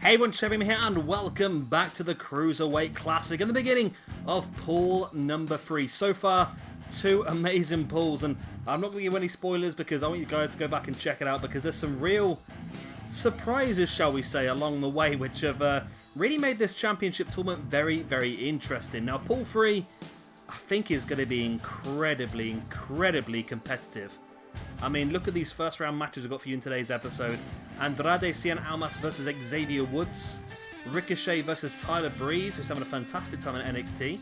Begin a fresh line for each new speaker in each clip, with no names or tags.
Hey everyone, Xavier here and welcome back to the Cruiserweight Classic and the beginning of pool number 3. So far, 2 amazing pools, and I'm not going to give any spoilers because I want you guys to go back and check it out because there's some real surprises, shall we say, along the way which have really made this championship tournament very, very interesting. Now, pool 3, I think is going to be incredibly competitive. I mean, look at these first round matches we've got for you in today's episode. Andrade, Cien, Almas versus Xavier Woods. Ricochet versus Tyler Breeze, who's having a fantastic time in NXT.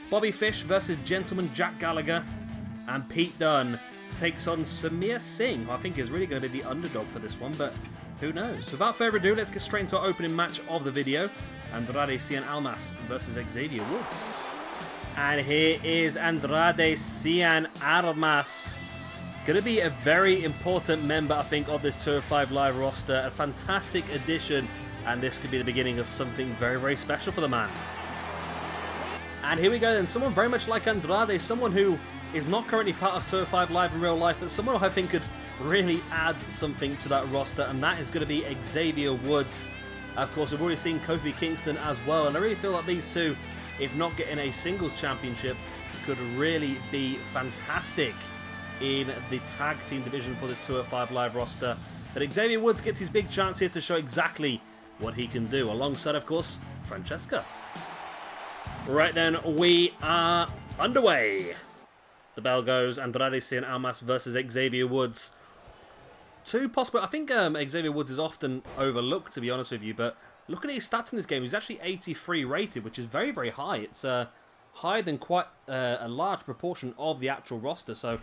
Bobby Fish versus Gentleman Jack Gallagher. And Pete Dunne takes on Samir Singh, who I think is really going to be the underdog for this one, but who knows. Without further ado, let's get straight into our opening match of the video. Andrade, Cien, Almas versus Xavier Woods. And here is Andrade, Cien, Almas. Going to be a very important member, I think, of this 205 Live roster. A fantastic addition, and this could be the beginning of something very, very special for the man. And here we go then. Someone very much like Andrade, someone who is not currently part of 205 Live in real life, but someone who I think could really add something to that roster, and that is going to be Xavier Woods. Of course, we've already seen Kofi Kingston as well, and I really feel like these two, if not getting a singles championship, could really be fantastic in the tag team division for this 205 Live roster. But Xavier Woods gets his big chance here to show exactly what he can do, alongside, of course, Francesca. Right then, we are underway. The bell goes. Andrade, Cien, Almas versus Xavier Woods. Two possible... I think Xavier Woods is often overlooked, to be honest with you, but looking at his stats in this game, he's actually 83 rated, which is very, very high. It's higher than quite a large proportion of the actual roster, so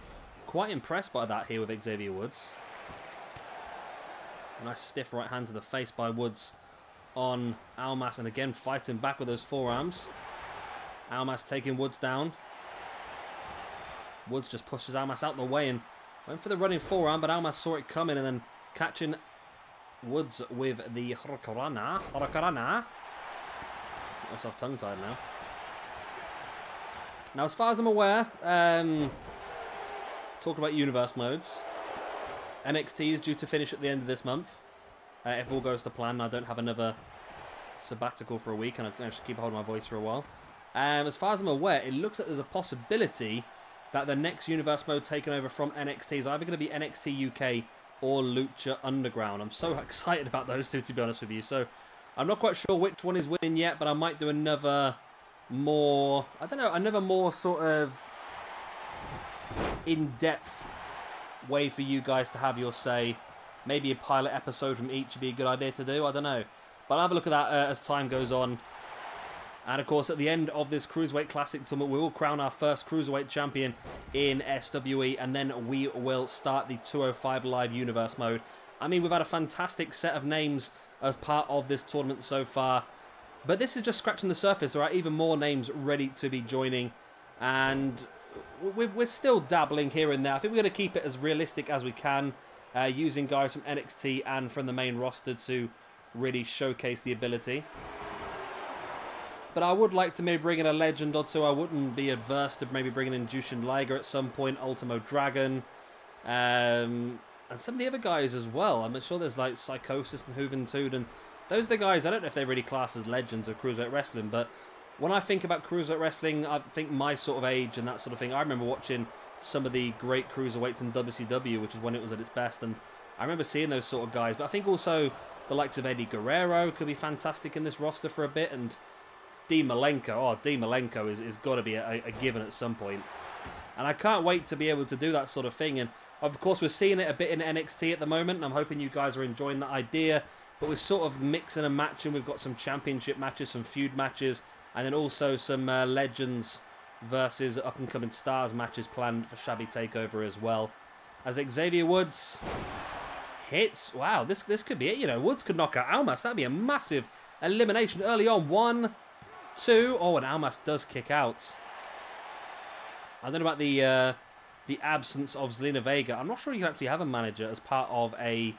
quite impressed by that here with Xavier Woods. A nice stiff right hand to the face by Woods on Almas, and again fighting back with those forearms. Almas taking Woods down. Woods just pushes Almas out the way and went for the running forearm, but Almas saw it coming and then catching Woods with the Huracarana. Got myself tongue-tied now. Now, as far as I'm aware, talk about universe modes. NXT is due to finish at the end of this month. If all goes to plan, I don't have another sabbatical for a week, and I can actually keep a hold of my voice for a while. As far as I'm aware, it looks like there's a possibility that the next universe mode taken over from NXT is either going to be NXT UK or Lucha Underground. I'm so excited about those two, to be honest with you. So I'm not quite sure which one is winning yet, but I might do another more, I don't know, another more sort of in-depth way for you guys to have your say. Maybe a pilot episode from each would be a good idea to do, I don't know. But I'll have a look at that as time goes on. And of course, at the end of this Cruiserweight Classic tournament, we will crown our first Cruiserweight champion in SWE, and then we will start the 205 Live Universe mode. I mean, we've had a fantastic set of names as part of this tournament so far, but this is just scratching the surface. There are even more names ready to be joining, and we're still dabbling here and there. I think we're going to keep it as realistic as we can, using guys from NXT and from the main roster to really showcase the ability. But I would like to maybe bring in a legend or two. I wouldn't be adverse to maybe bringing in Jushin Liger at some point, Ultimo Dragon, and some of the other guys as well. I'm sure there's like Psychosis and Juventud, and those are the guys, I don't know if they're really classed as legends of Cruiserweight Wrestling, but when I think about Cruiserweight Wrestling, I think my sort of age and that sort of thing. I remember watching some of the great Cruiserweights in WCW, which is when it was at its best, and I remember seeing those sort of guys. But I think also the likes of Eddie Guerrero could be fantastic in this roster for a bit, and Dean Malenko. Oh, Dean Malenko is got to be a given at some point. And I can't wait to be able to do that sort of thing. And of course, we're seeing it a bit in NXT at the moment, and I'm hoping you guys are enjoying that idea. But we're sort of mixing and matching. We've got some championship matches, some feud matches, and then also some legends versus up-and-coming stars matches planned for Shabby Takeover as well. As Xavier Woods hits, wow, this could be it. You know, Woods could knock out Almas. That'd be a massive elimination early on. 1, 2. Oh, and Almas does kick out. I don't know about the absence of Zelina Vega. I'm not sure you can actually have a manager as part of a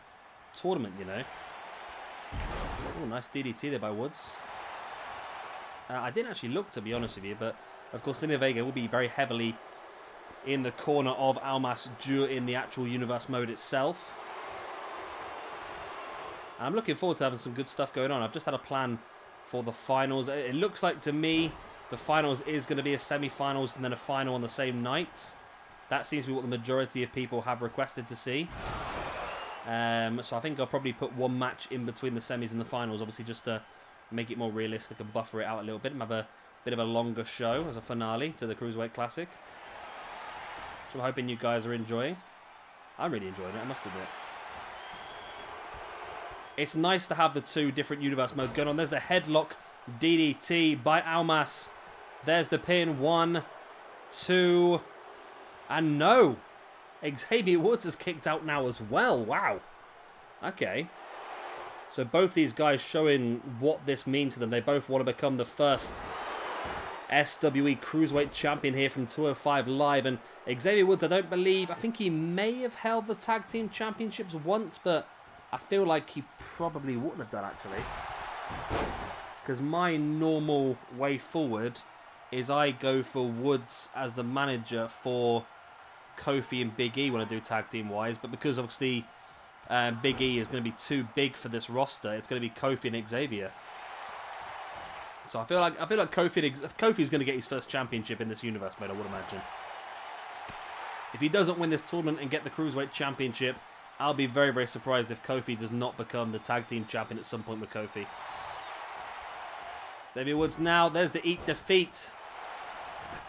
tournament, you know. Oh, nice DDT there by Woods. I didn't actually look, to be honest with you, but of course Zelina Vega will be very heavily in the corner of Almas during the actual universe mode itself. I'm looking forward to having some good stuff going on. I've just had a plan for the finals. It looks like to me the finals is going to be a semi-finals and then a final on the same night. That seems to be what the majority of people have requested to see. So I think I'll probably put one match in between the semis and the finals, obviously just to make it more realistic and buffer it out a little bit and have a bit of a longer show as a finale to the Cruiserweight Classic. So I'm hoping you guys are enjoying. I'm really enjoying it, I must admit. It's nice to have the two different universe modes going on. There's the headlock DDT by Almas. There's the pin. 1, 2, and no. Xavier Woods is kicked out now as well. Wow. Okay. So both these guys showing what this means to them. They both want to become the first SWE Cruiserweight Champion here from 205 Live. And Xavier Woods, I think he may have held the Tag Team Championships once, but I feel like he probably wouldn't have done, actually. Because my normal way forward is I go for Woods as the manager for Kofi and Big E when I do tag team wise. But because obviously Big E is going to be too big for this roster, it's going to be Kofi and Xavier. So I feel like Kofi's going to get his first championship in this universe mode, I would imagine. If he doesn't win this tournament and get the Cruiserweight Championship, I'll be very, very surprised if Kofi does not become the tag team champion at some point with Kofi. Xavier Woods now. There's the Eat Defeat.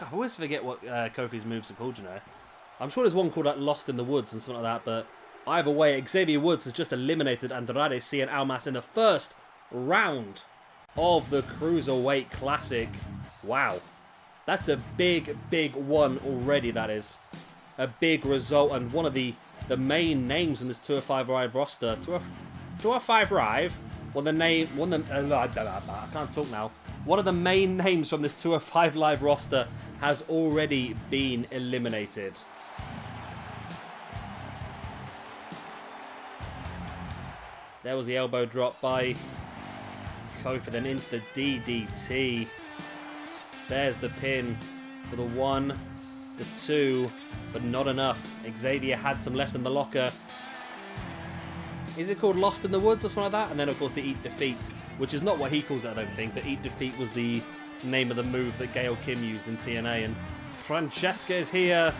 God, I always forget what Kofi's moves are called, you know. I'm sure there's one called like Lost in the Woods and something like that, but either way, Xavier Woods has just eliminated Andrade, Cien, Almas in the first round of the Cruiserweight Classic. Wow. That's a big, big one already, that is. A big result, and one of the main names in this 205 Live roster. 205 Live? Well, I can't talk now. One of the main names from this 205 Live roster has already been eliminated. There was the elbow drop by Kofi, then into the DDT. There's the pin for the 1, the 2, but not enough. Xavier had some left in the locker. Is it called Lost in the Woods or something like that? And then, of course, the Eat Defeat, which is not what he calls it, I don't think. But Eat Defeat was the name of the move that Gail Kim used in TNA. And Francesca is here.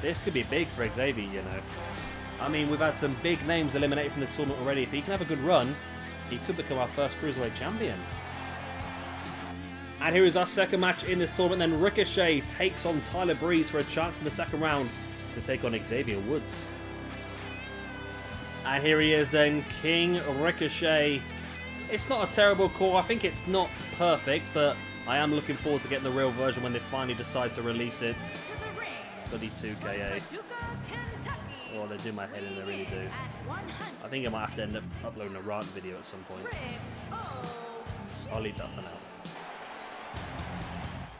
This could be big for Xavier, you know. I mean, we've had some big names eliminated from this tournament already. If he can have a good run, he could become our first Cruiserweight Champion. And here is our second match in this tournament. Then Ricochet takes on Tyler Breeze for a chance in the second round to take on Xavier Woods. And here he is then, King Ricochet. It's not a terrible call. I think it's not perfect, but I am looking forward to getting the real version when they finally decide to release it. Bloody 2KA. Oh, they do my head in, they really do. I think I might have to end up uploading a rant video at some point. I'll leave that for now.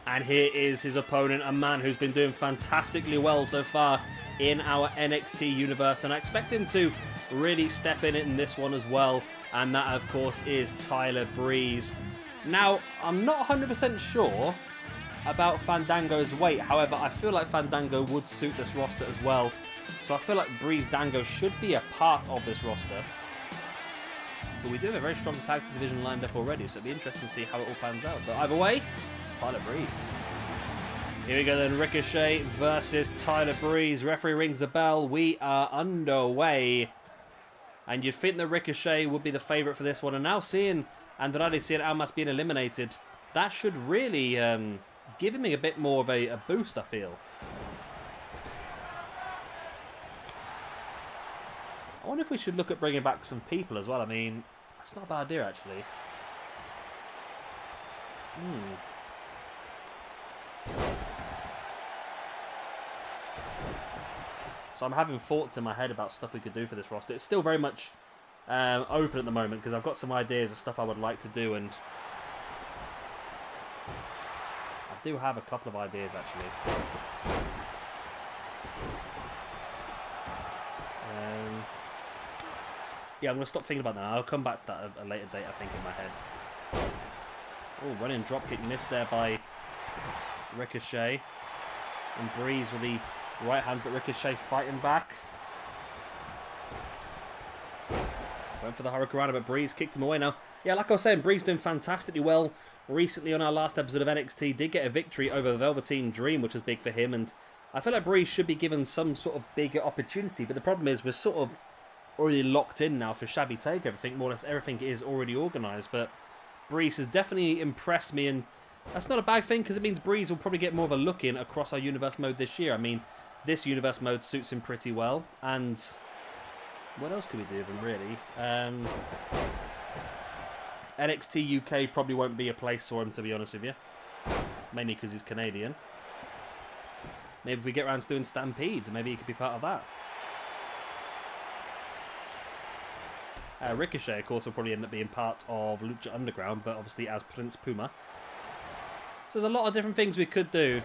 And here is his opponent, a man who's been doing fantastically well so far in our NXT universe. And I expect him to really step in this one as well. And that, of course, is Tyler Breeze. Now, I'm not 100% sure about Fandango's weight. However, I feel like Fandango would suit this roster as well. So I feel like Breeze Dango should be a part of this roster. But we do have a very strong tag division lined up already, so it'll be interesting to see how it all pans out. But either way, Tyler Breeze. Here we go then, Ricochet versus Tyler Breeze. Referee rings the bell. We are underway. And you'd think that Ricochet would be the favourite for this one. And now seeing Andrade, Cien, Almas being eliminated, that should really give him a bit more of a boost, I feel. I wonder if we should look at bringing back some people as well. I mean, that's not a bad idea, actually. So I'm having thoughts in my head about stuff we could do for this roster. It's still very much open at the moment because I've got some ideas of stuff I would like to do, and I do have a couple of ideas actually. Yeah, I'm going to stop thinking about that. I'll come back to that at a later date, I think, in my head. Oh, running dropkick missed there by Ricochet. And Breeze with the right hand, but Ricochet fighting back. Went for the Hurricane, but Breeze kicked him away now. Yeah, like I was saying, Breeze doing fantastically well. Recently on our last episode of NXT, did get a victory over Velveteen Dream, which is big for him. And I feel like Breeze should be given some sort of bigger opportunity. But the problem is we're sort of already locked in now for Shabby Takeover. I think more or less everything is already organised. But Breeze has definitely impressed me. And that's not a bad thing, because it means Breeze will probably get more of a look in across our universe mode this year. I mean, this universe mode suits him pretty well. And what else could we do with him, really? NXT UK probably won't be a place for him, to be honest with you. Mainly because he's Canadian. Maybe if we get around to doing Stampede, maybe he could be part of that. Ricochet, of course, will probably end up being part of Lucha Underground, but obviously as Prince Puma. So there's a lot of different things we could do.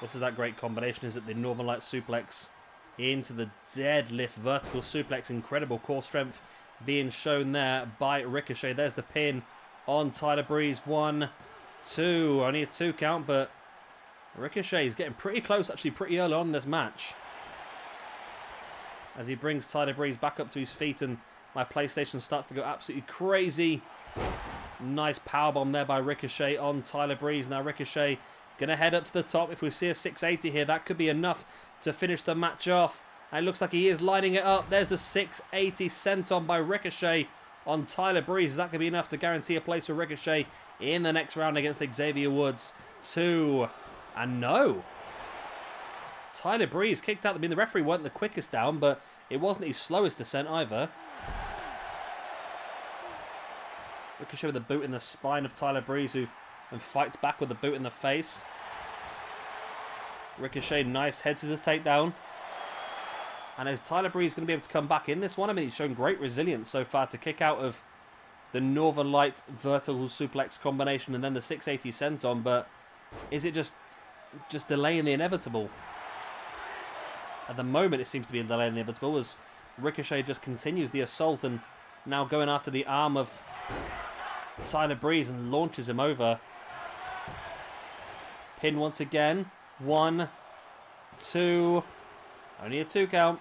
This is that great combination, is it? The Northern Light suplex into the deadlift vertical suplex. Incredible core strength being shown there by Ricochet. There's the pin on Tyler Breeze. 1, 2. Only a 2 count, but Ricochet is getting pretty close, actually, pretty early on in this match. As he brings Tyler Breeze back up to his feet, and my PlayStation starts to go absolutely crazy. Nice powerbomb there by Ricochet on Tyler Breeze. Now Ricochet going to head up to the top. If we see a 680 here, that could be enough to finish the match off. And it looks like he is lining it up. There's the 680 sent on by Ricochet on Tyler Breeze. That could be enough to guarantee a place for Ricochet in the next round against Xavier Woods. 2. And no. Tyler Breeze kicked out. I mean, the referee wasn't the quickest down, but it wasn't his slowest descent either. Ricochet with a boot in the spine of Tyler Breeze, who and fights back with a boot in the face. Ricochet, nice head scissors takedown. And is Tyler Breeze going to be able to come back in this one? I mean, he's shown great resilience so far to kick out of the Northern Light vertical suplex combination and then the 680 senton, but is it just delaying the inevitable? At the moment, it seems to be a delay in the inevitable as Ricochet just continues the assault and now going after the arm of Tyler Breeze and launches him over. Pin once again. 1, 2. Only a 2 count.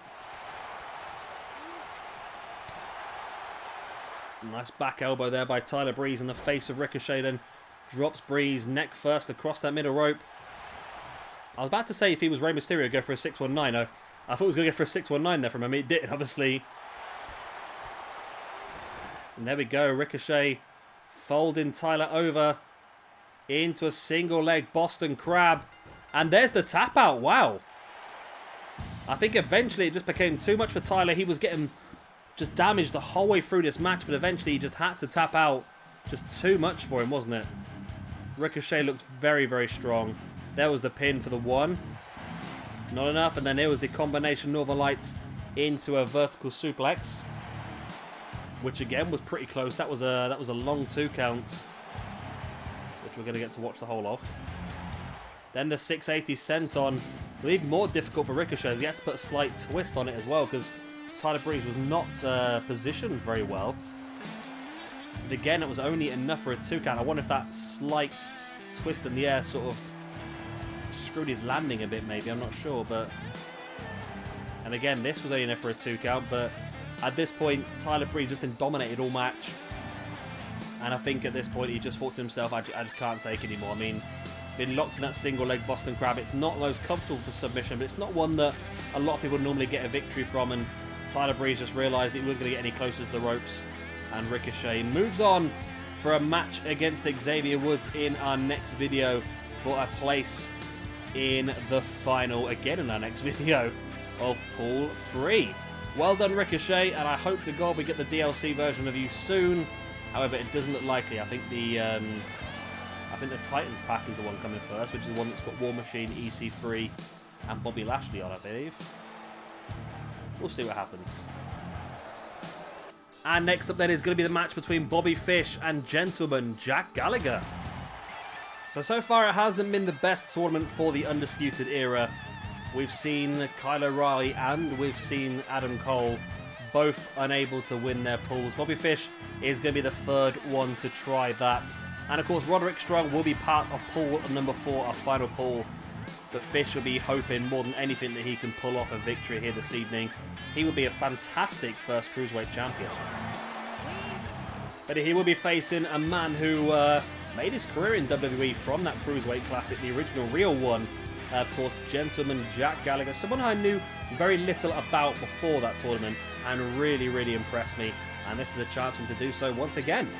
Nice back elbow there by Tyler Breeze in the face of Ricochet. Then drops Breeze neck first across that middle rope. I was about to say if he was Rey Mysterio, go for a 619. I thought he was going to go for a 619 there from him. It didn't, obviously. And there we go. Ricochet folding Tyler over into a single leg Boston Crab. And there's the tap out. Wow. I think eventually it just became too much for Tyler. He was getting just damaged the whole way through this match, but eventually he just had to tap out. Just too much for him, wasn't it? Ricochet looked very, very strong. There was the pin for the 1. Not enough, and then there was the combination Northern Lights into a vertical suplex, which again was pretty close. That was a long 2 count, which we're going to get to watch the whole of. Then the 680 senton, even more difficult for Ricochet. He had to put a slight twist on it as well because Tyler Breeze was not positioned very well. But again, it was only enough for a 2 count. I wonder if that slight twist in the air sort of screwed his landing a bit, maybe. I'm not sure, but... And again, this was only enough for a 2 count, but at this point, Tyler Breeze has been dominated all match. And I think at this point, he just thought to himself, I just can't take anymore. I mean, been locked in that single leg Boston Crab. It's not the most comfortable for submission, but it's not one that a lot of people normally get a victory from. And Tyler Breeze just realised that he wasn't going to get any closer to the ropes. And Ricochet moves on for a match against Xavier Woods in our next video for a place in the final, again in our next video, of Pool 3. Well done, Ricochet, and I hope to God we get the DLC version of you soon. However, it doesn't look likely. I think the Titans pack is the one coming first, which is the one that's got War Machine, EC3, and Bobby Lashley on, I believe. We'll see what happens. And next up then is going to be the match between Bobby Fish and Gentleman Jack Gallagher. So far it hasn't been the best tournament for the Undisputed Era. We've seen Kyle O'Reilly and we've seen Adam Cole both unable to win their pools. Bobby Fish is going to be the third one to try that. And of course, Roderick Strong will be part of pool number 4, our final pool but Fish will be hoping more than anything that he can pull off a victory here this evening. He would be a fantastic first Cruiserweight champion. But he will be facing a man who made his career in WWE from that Cruiserweight Classic, the original real one. Of course, Gentleman Jack Gallagher, someone I knew very little about before that tournament, and really, really impressed me. And this is a chance for him to do so once again.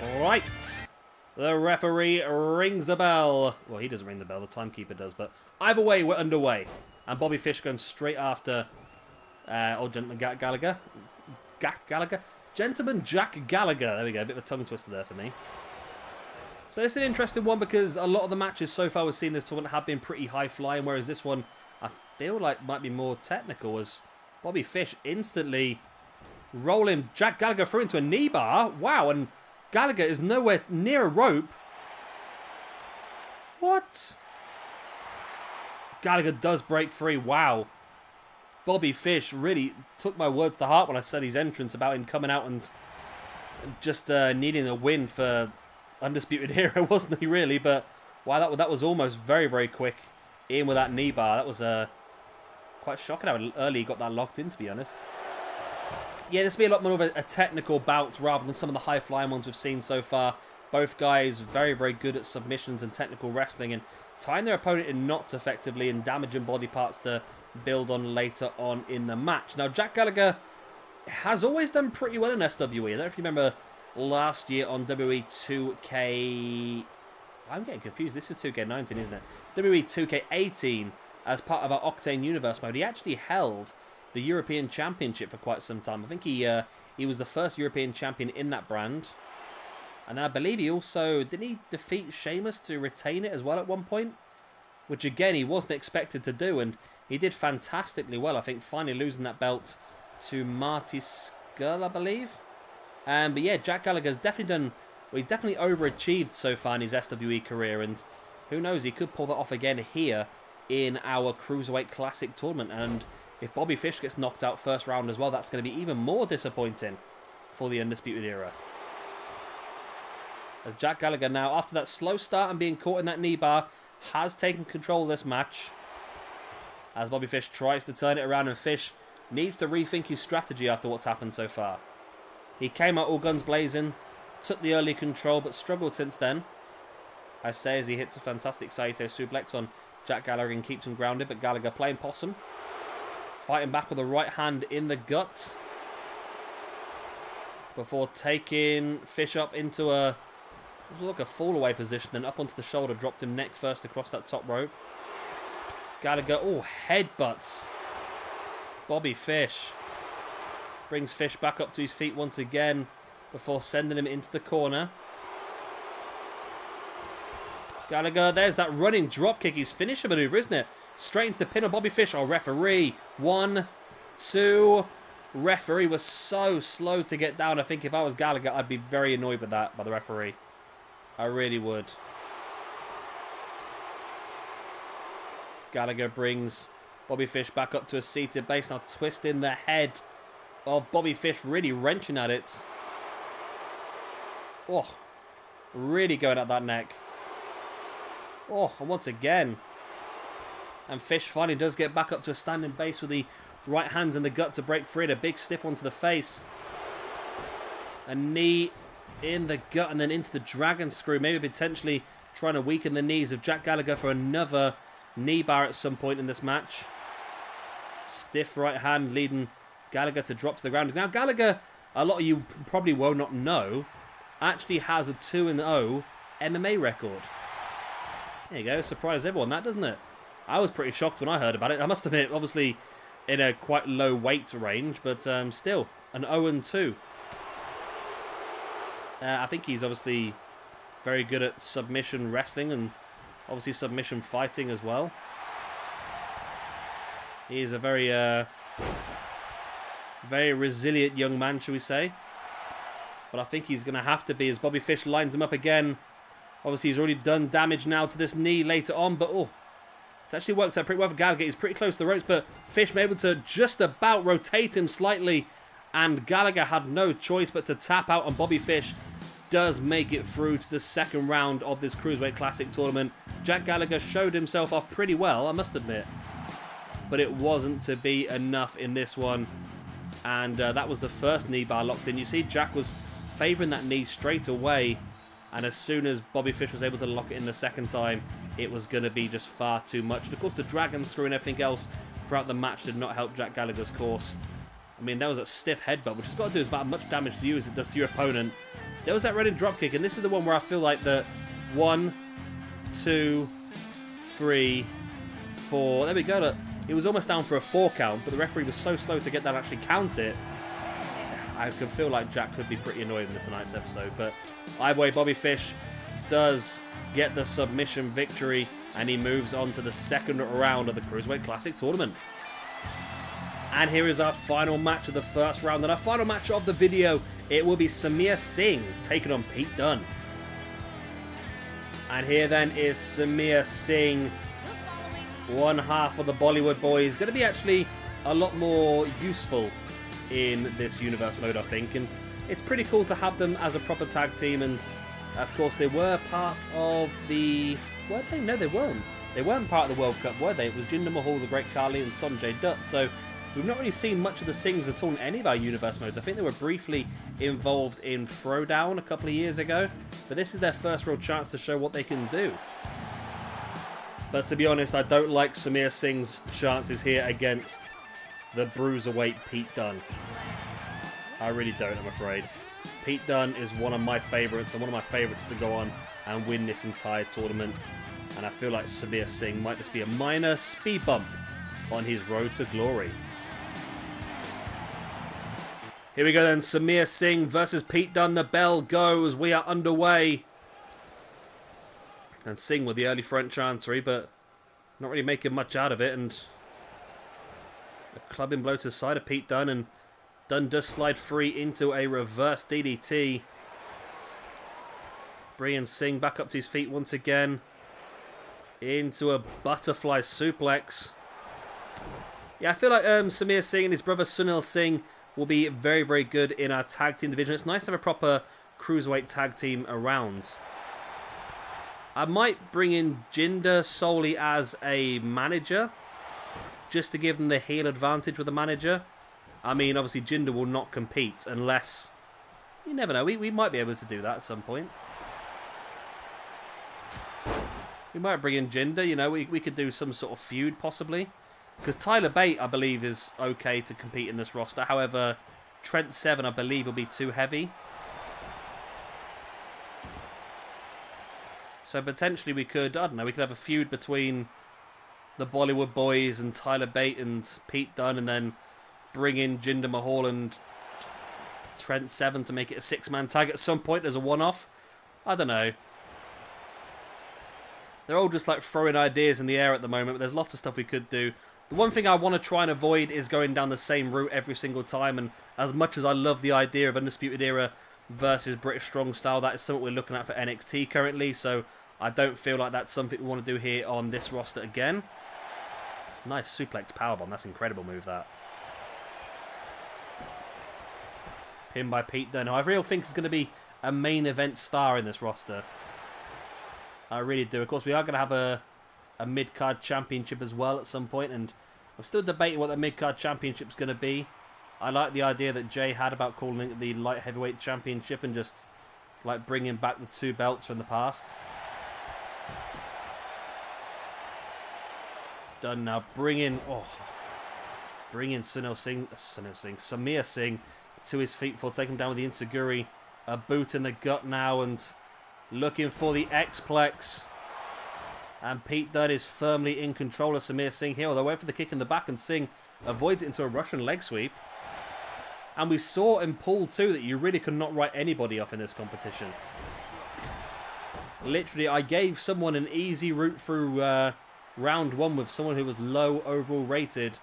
Alright, the referee rings the bell. Well, he doesn't ring the bell, the timekeeper does, but either way, we're underway. And Bobby Fish going straight after old Gentleman Gallagher. Gallagher? Gentleman Jack Gallagher. There we go, a bit of a tongue twister there for me. So this is an interesting one because a lot of the matches so far we've seen this tournament have been pretty high-flying, whereas this one I feel like might be more technical, as Bobby Fish instantly rolling Jack Gallagher through into a knee bar. Wow, and Gallagher is nowhere near a rope. What? Gallagher does break free. Wow. Bobby Fish really took my words to heart when I said his entrance about him coming out and just needing a win for Undisputed Era, wasn't he really? But wow, that was almost very, very quick in with that knee bar. That was quite shocking how early he got that locked in, to be honest. Yeah, this will be a lot more of a technical bout rather than some of the high-flying ones we've seen so far. Both guys very, very good at submissions and technical wrestling and tying their opponent in knots effectively and damaging body parts to build on later on in the match. Now, Jack Gallagher has always done pretty well in SWE. I don't know if you remember last year on WWE 2K... I'm getting confused. This is 2K19, isn't it? WWE 2K18, as part of our Octane Universe mode, he actually held the European Championship for quite some time. I think he was the first European champion in that brand. And I believe he also... Didn't he defeat Sheamus to retain it as well at one point? Which, again, he wasn't expected to do. And he did fantastically well. I think finally losing that belt to Marty Scurll, I believe. But yeah, Jack Gallagher's definitely done... Well, he's definitely overachieved so far in his SWE career. And who knows, he could pull that off again here in our Cruiserweight Classic tournament. And if Bobby Fish gets knocked out first round as well, that's going to be even more disappointing for the Undisputed Era. As Jack Gallagher now, after that slow start and being caught in that knee bar, has taken control of this match. As Bobby Fish tries to turn it around, and Fish needs to rethink his strategy after what's happened so far. He came out all guns blazing, took the early control, but struggled since then. I say as he hits a fantastic Saito suplex on Jack Gallagher and keeps him grounded, but Gallagher playing possum. Fighting back with the right hand in the gut. Before taking Fish up into a... It was like a fall away position, then up onto the shoulder, dropped him neck first across that top rope. Gallagher, oh, headbutts Bobby Fish. Brings Fish back up to his feet once again before sending him into the corner. Gallagher, there's that running drop kick, his finisher maneuver, isn't it? Straight into the pin of Bobby Fish. Oh, referee. 1, 2. Referee was so slow to get down. I think if I was Gallagher, I'd be very annoyed with that by the referee. I really would. Gallagher brings Bobby Fish back up to a seated base. Now twisting the head of Bobby Fish, really wrenching at it. Oh, really going at that neck. Oh, and once again. And Fish finally does get back up to a standing base with the right hands in the gut to break free. And a big stiff one to the face. A knee in the gut and then into the dragon screw. Maybe potentially trying to weaken the knees of Jack Gallagher for another knee bar at some point in this match. Stiff right hand leading Gallagher to drop to the ground. Now Gallagher, a lot of you probably will not know, actually has a 2-0 MMA record. There you go, surprise everyone that, doesn't it? I was pretty shocked when I heard about it. I must admit, obviously in a quite low weight range, but still, an 0-2. I think he's obviously very good at submission wrestling and obviously submission fighting as well. He is a very, very resilient young man, shall we say. But I think he's going to have to be as Bobby Fish lines him up again. Obviously, he's already done damage now to this knee later on, but oh, it's actually worked out pretty well for Gallagher. He's pretty close to the ropes, but Fish may be able to just about rotate him slightly, and Gallagher had no choice but to tap out on Bobby Fish, does make it through to the second round of this Cruiserweight Classic tournament. Jack Gallagher showed himself off pretty well, I must admit. But it wasn't to be enough in this one. And that was the first knee bar locked in. You see Jack was favouring that knee straight away. And as soon as Bobby Fish was able to lock it in the second time, it was going to be just far too much. And of course, the dragon screw and everything else throughout the match did not help Jack Gallagher's course. I mean, that was a stiff headbutt, which has got to do as about as much damage to you as it does to your opponent. There was that running dropkick, and this is the one where I feel like the 1, 2, 3, 4. There we go. Look, it was almost down for a 4 count, but the referee was so slow to get that and actually count it. I can feel like Jack could be pretty annoyed in this tonight's episode, but either way, Bobby Fish does get the submission victory, and he moves on to the second round of the Cruiserweight Classic tournament. And here is our final match of the first round, and our final match of the video. It will be Samir Singh taking on Pete Dunne. And here then is Samir Singh, one half of the Bollywood Boys. Going to be actually a lot more useful in this universe mode, I think. And it's pretty cool to have them as a proper tag team. And of course, they were part of the... Were they? No, they weren't. They weren't part of the World Cup, were they? It was Jinder Mahal, the Great Khali, and Sanjay Dutt. So we've not really seen much of the Singhs at all in any of our universe modes. I think they were briefly involved in Throwdown a couple of years ago, but this is their first real chance to show what they can do. But to be honest, I don't like Samir Singh's chances here against the Bruiserweight Pete Dunne. I really don't, I'm afraid. Pete Dunne is one of my favourites, and one of my favourites to go on and win this entire tournament. And I feel like Samir Singh might just be a minor speed bump on his road to glory. Here we go then, Samir Singh versus Pete Dunne. The bell goes, we are underway. And Singh with the early front chancery, but not really making much out of it. And a clubbing blow to the side of Pete Dunne, and Dunne does slide free into a reverse DDT. Bringing Singh back up to his feet once again. Into a butterfly suplex. Yeah, I feel like Samir Singh and his brother Sunil Singh will be very, very good in our tag team division. It's nice to have a proper Cruiserweight tag team around. I might bring in Jinder solely as a manager, just to give them the heel advantage with the manager. I mean, obviously Jinder will not compete unless... You never know, we might be able to do that at some point. We might bring in Jinder, you know, we could do some sort of feud possibly. Because Tyler Bate, I believe, is okay to compete in this roster. However, Trent Seven, I believe, will be too heavy. So potentially we could, I don't know, we could have a feud between the Bollywood Boys and Tyler Bate and Pete Dunne, and then bring in Jinder Mahal and Trent Seven to make it a 6-man tag at some point as a one-off. I don't know. They're all just like throwing ideas in the air at the moment, but there's lots of stuff we could do. The one thing I want to try and avoid is going down the same route every single time, and as much as I love the idea of Undisputed Era versus British Strong Style, that is something we're looking at for NXT currently, so I don't feel like that's something we want to do here on this roster again. Nice suplex powerbomb, that's an incredible move, that. Pinned by Pete Dunne, who I really think is going to be a main event star in this roster. I really do. Of course, we are going to have a mid-card championship as well at some point, and I'm still debating what the mid-card championship is going to be. I like the idea that Jay had about calling it the light heavyweight championship and just like bringing back the 2 belts from the past. Done now. Bringing Samir Singh to his feet before taking him down with the Inseguri. A boot in the gut now, and looking for the X-Plex. And Pete Dunne is firmly in control of Samir Singh here, although went for the kick in the back, and Singh avoids it into a Russian leg sweep. And we saw in Pool 2 that you really could not write anybody off in this competition. Literally, I gave someone an easy route through round 1 with someone who was low overall rated,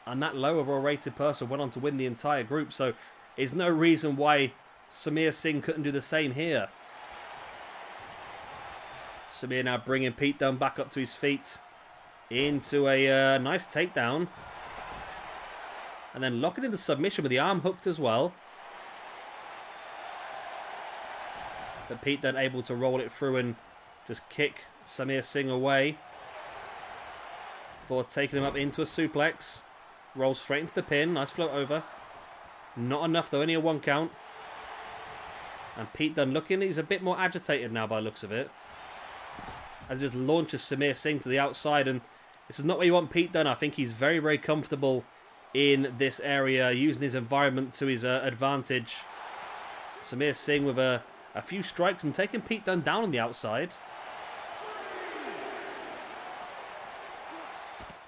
and that low overall rated person went on to win the entire group, so there's no reason why Samir Singh couldn't do the same here. Samir now bringing Pete Dunne back up to his feet into a nice takedown. And then locking in the submission with the arm hooked as well. But Pete Dunne able to roll it through and just kick Samir Cien away. Before taking him up into a suplex. Rolls straight into the pin. Nice float over. Not enough though, only a 1 count. And Pete Dunne looking, he's a bit more agitated now by the looks of it. As he just launches Samir Cien to the outside, and this is not where you want Pete Dunne. I think he's very, very comfortable in this area, using his environment to his advantage. Samir Cien with a few strikes and taking Pete Dunne down on the outside.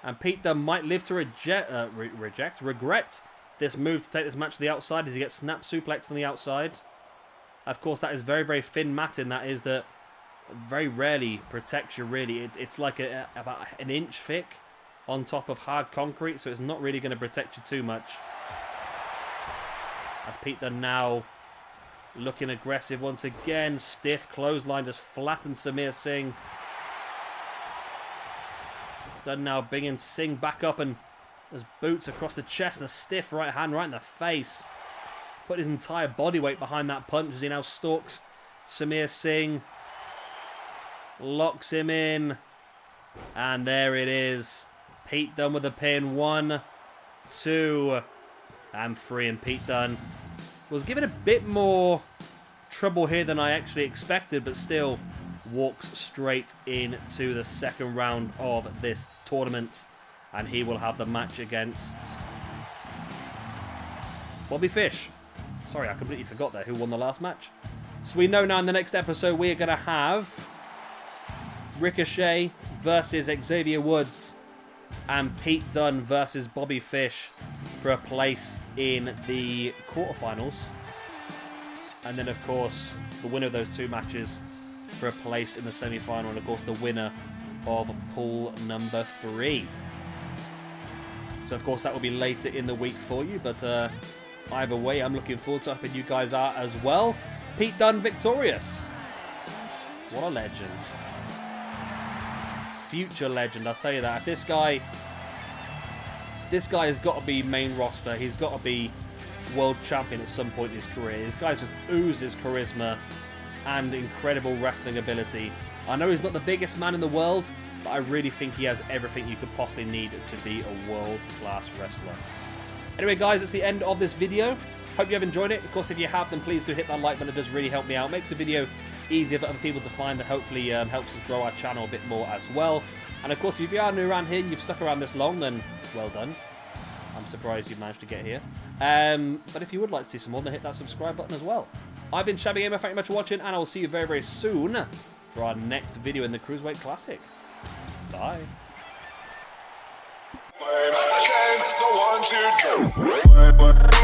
And Pete Dunne might live to regret this move to take this match to the outside as he gets snap suplexed on the outside. Of course, that is very, very thin matting. That is that very rarely protects you, really. It's like about an inch thick on top of hard concrete, so it's not really going to protect you too much. As Pete Dunne now looking aggressive once again. Stiff clothesline just flattens Samir Cien. Dunne now bringing Cien back up, and there's boots across the chest and a stiff right hand right in the face. Put his entire body weight behind that punch as he now stalks Samir Cien. Locks him in. And there it is. Pete Dunne with a pin. 1, 2, and 3. And Pete Dunne was given a bit more trouble here than I actually expected, but still walks straight into the second round of this tournament. And he will have the match against Bobby Fish. Sorry, I completely forgot there who won the last match. So we know now in the next episode we are going to have Ricochet versus Xavier Woods and Pete Dunne versus Bobby Fish for a place in the quarterfinals. And then, of course, the winner of those 2 matches for a place in the semi-final. And, of course, the winner of pool number 3. So, of course, that will be later in the week for you. But either way, I'm looking forward to it, and you guys are as well. Pete Dunne victorious. What a legend. Future legend, I'll tell you that. If this guy has got to be main roster. He's got to be world champion at some point in his career. This guy just oozes charisma and incredible wrestling ability. I know he's not the biggest man in the world, but I really think he has everything you could possibly need to be a world-class wrestler. Anyway, guys, it's the end of this video. Hope you have enjoyed it. Of course, if you have, then please do hit that like button. It does really help me out. Makes the video easier for other people to find. That hopefully helps us grow our channel a bit more as well. And of course, if you are new around here and you've stuck around this long, then well done. I'm surprised you managed to get here. But if you would like to see some more, then hit that subscribe button as well. I've been Shabby Gamer. Thank you very much for watching, and I'll see you very, very soon for our next video in the Cruiserweight Classic. Bye. The one to